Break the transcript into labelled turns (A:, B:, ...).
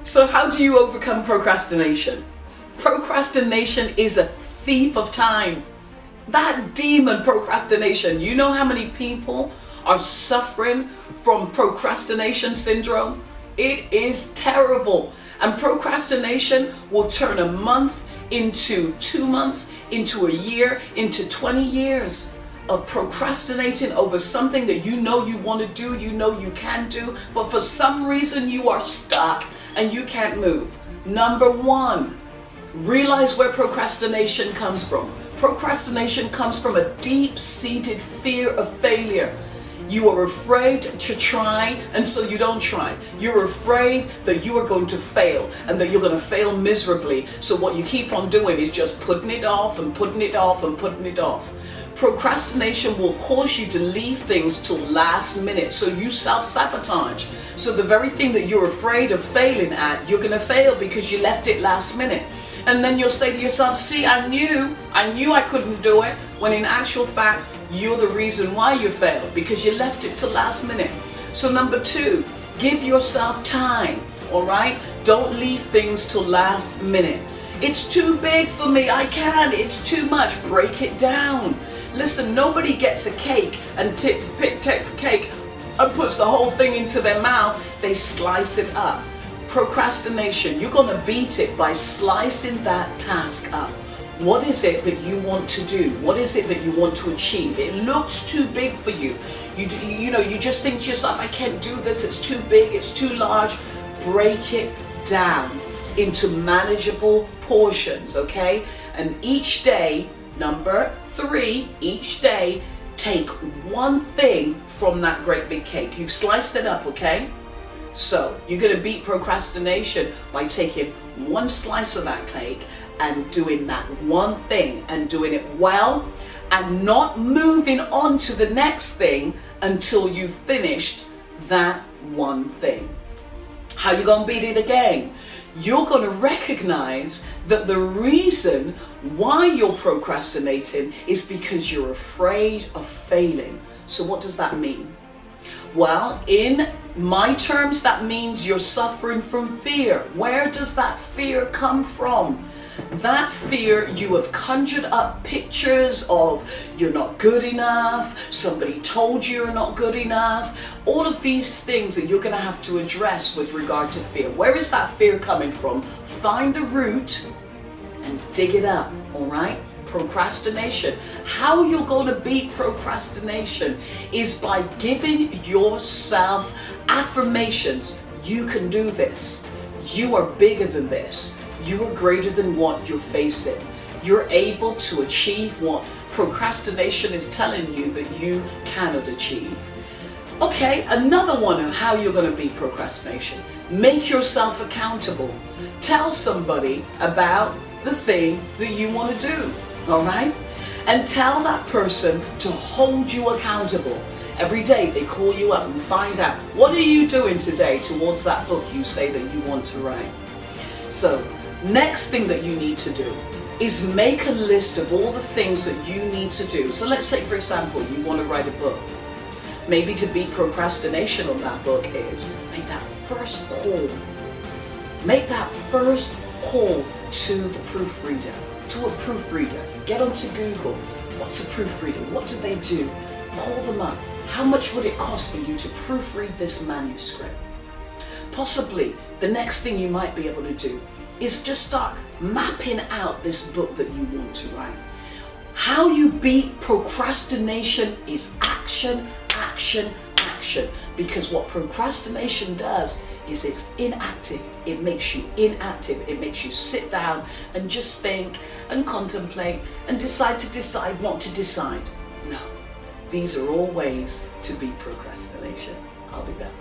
A: So how do you overcome procrastination? Procrastination is a thief of time. That demon procrastination, you know how many people are suffering from procrastination syndrome? It is terrible. And procrastination will turn a month into 2 months, into a year, into 20 years of procrastinating over something that you know you want to do, you know you can do, but for some reason you are stuck and you can't move. Number one, realize where procrastination comes from. Procrastination comes from a deep-seated fear of failure. You are afraid to try, and so you don't try. You're afraid that you are going to fail and that you're going to fail miserably. So what you keep on doing is just putting it off and putting it off and putting it off. Procrastination will cause you to leave things till last minute, so you self-sabotage. So the very thing that you're afraid of failing at, you're going to fail because you left it last minute. And then you'll say to yourself, see, I knew I couldn't do it, when in actual fact, you're the reason why you failed, because you left it till last minute. So number two, give yourself time, all right? Don't leave things till last minute. It's too big for me, I can't, it's too much. Break it down. Listen, nobody gets a cake and takes a cake and puts the whole thing into their mouth. They slice it up. Procrastination, you're going to beat it by slicing that task up. What is it that you want to do? What is it that you want to achieve? It looks too big for you. You just think to yourself, I can't do this, it's too big, it's too large. Break it down into manageable portions, okay? And each day, number three, each day, take one thing from that great big cake. You've sliced it up, okay? So you're going to beat procrastination by taking one slice of that cake and doing that one thing and doing it well, and not moving on to the next thing until you've finished that one thing. How you going to beat it again? You're going to recognize that the reason why you're procrastinating is because you're afraid of failing. So what does that mean? Well, in my terms, that means you're suffering from fear. Where does that fear come from? That fear, you have conjured up pictures of you're not good enough, somebody told you you're not good enough, all of these things that you're going to have to address with regard to fear. Where is that fear coming from? Find the root and dig it up, all right? Procrastination. How you're going to beat procrastination is by giving yourself affirmations. You can do this. You are bigger than this. You are greater than what you're facing. You're able to achieve what procrastination is telling you that you cannot achieve. Okay, another one of how you're going to beat procrastination. Make yourself accountable. Tell somebody about the thing that you want to do, all right? And tell that person to hold you accountable. Every day they call you up and find out, what are you doing today towards that book you say that you want to write? So, next thing that you need to do is make a list of all the things that you need to do. So let's say, for example, you want to write a book. Maybe to beat procrastination on that book is make that first call. Make that first call to the proofreader, to a proofreader. Get onto Google. What's a proofreader? What do they do? Call them up. How much would it cost for you to proofread this manuscript? Possibly the next thing you might be able to do is just start mapping out this book that you want to write. How you beat procrastination is action, action, action. Because what procrastination does is it's inactive. It makes you inactive. It makes you sit down and just think and contemplate and decide what to decide. No, these are all ways to beat procrastination. I'll be back.